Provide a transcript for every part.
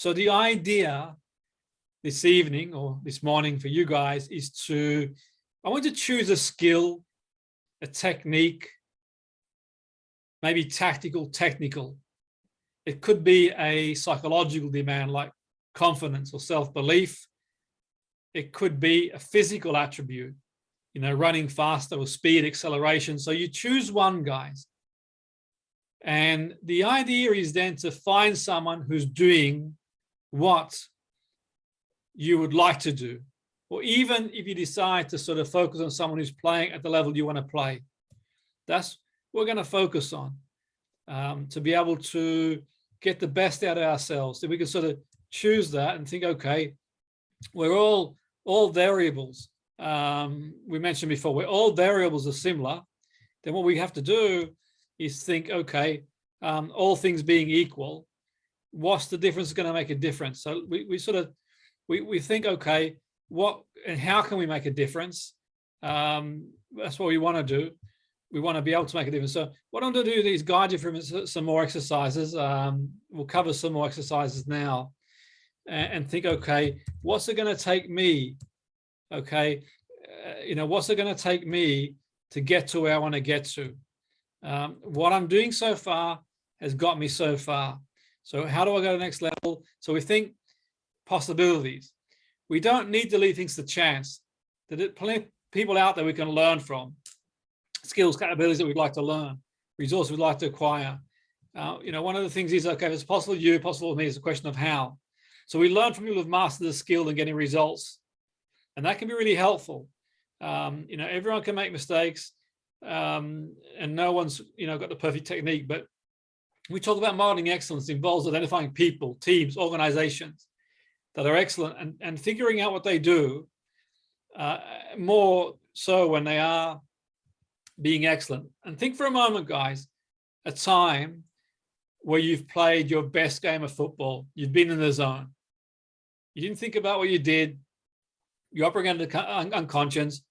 So the idea this evening or this morning for you guys is I want to choose a skill, a technique, maybe tactical, technical. It could be a psychological demand like confidence or self-belief. It could be a physical attribute, running faster or speed, acceleration. So you choose one, guys. And the idea is then to find someone who's doing what you would like to do. Or even if you decide to sort of focus on someone who's playing at the level you want to play, that's what we're going to focus on, to be able to get the best out of ourselves. So we can sort of choose that and think, okay, we're all variables. We mentioned before, where all variables are similar, then what we have to do is think, okay, all things being equal, what's the difference going to make a difference? So we think, okay, what and how can we make a difference? That's what we want to do. We want to be able to make a difference. So what I'm going to do is guide you through some more exercises. We'll cover some more exercises now and think, okay, what's it going to take me? Okay, what's it going to take me to get to where I want to get to? What I'm doing so far has got me so far. So how do I go to the next level? So we think possibilities. We don't need to leave things to chance. There are plenty of people out there we can learn from, skills, capabilities that we'd like to learn, resources we'd like to acquire. One of the things is, okay, if it's possible to you, possible to me, it's a question of how. So we learn from people who've mastered the skill and getting results. And that can be really helpful. Everyone can make mistakes, and no one's, got the perfect technique. But we talk about modeling excellence involves identifying people, teams, organizations that are excellent and figuring out what they do, more so when they are being excellent. And think for a moment, guys, a time where you've played your best game of football. You've been in the zone. You didn't think about what you did. You're operating under unconscious.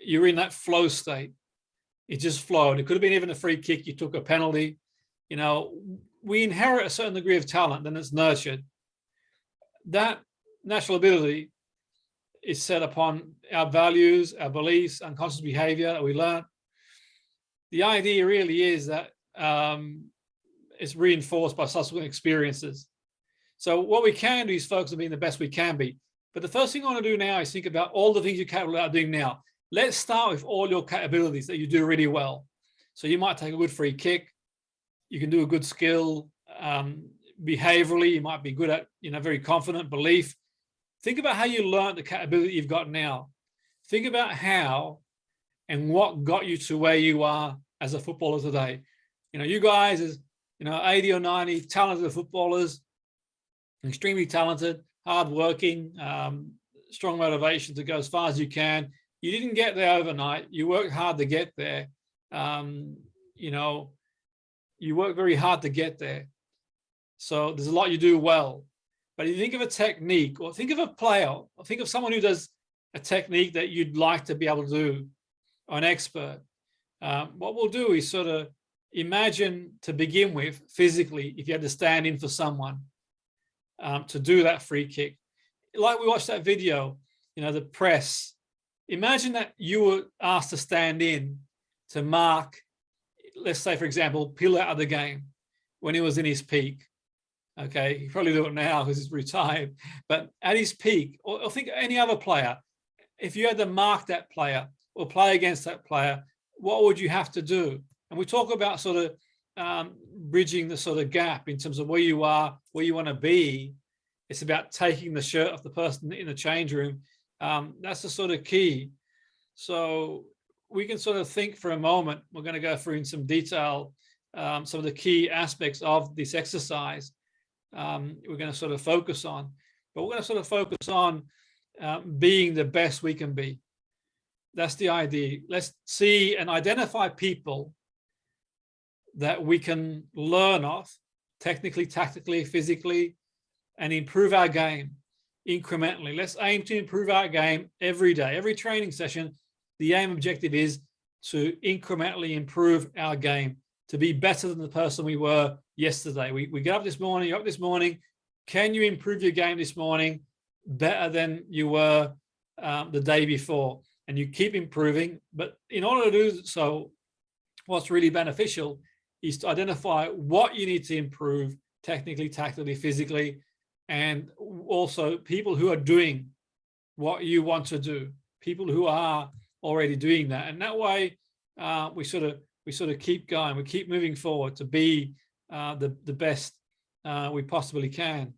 You're in that flow state. It just flowed. It could have been even a free kick. You took a penalty. We inherit a certain degree of talent, then it's nurtured. That natural ability is set upon our values, our beliefs, unconscious behavior that we learn. The idea really is that it's reinforced by subsequent experiences. So what we can do is focus on being the best we can be. But the first thing I want to do now is think about all the things you're capable of doing now. Let's start with all your capabilities that you do really well. So you might take a good free kick. You can do a good skill. Behaviorally, you might be good at, very confident belief. Think about how you learned the capability you've got now. Think about how and what got you to where you are as a footballer today. You guys as, 80 or 90 talented footballers, extremely talented, hardworking, strong motivation to go as far as you can. You didn't get there overnight. You worked hard to get there. You worked very hard to get there. So there's a lot you do well. But if you think of a technique, or think of a player, or think of someone who does a technique that you'd like to be able to do, or an expert, what we'll do is sort of imagine, to begin with, physically, if you had to stand in for someone to do that free kick. Like we watched that video, the press. Imagine that you were asked to stand in to mark, let's say, for example, Pillay out of the game when he was in his peak. Okay, he probably do it now because he's retired, but at his peak, or think of any other player, if you had to mark that player or play against that player, what would you have to do? And we talk about sort of bridging the sort of gap in terms of where you are, where you want to be. It's about taking the shirt off the person in the change room. That's the sort of key. So we can sort of think for a moment. We're going to go through in some detail some of the key aspects of this exercise. We're going to sort of focus on, but we're going to sort of focus on being the best we can be. That's the idea. Let's see and identify people that we can learn of, technically, tactically, physically, and improve our game incrementally. Let's aim to improve our game every day, every training session. The aim objective is to incrementally improve our game, to be better than the person we were yesterday. We get up this morning, you're up this morning, Can you improve your game this morning better than you were the day before? And you keep improving, but in order to do so, what's really beneficial is to identify what you need to improve technically, tactically, physically, and also people who are doing what you want to do, people who are already doing that. And that way we sort of keep going, we keep moving forward to be the best we possibly can.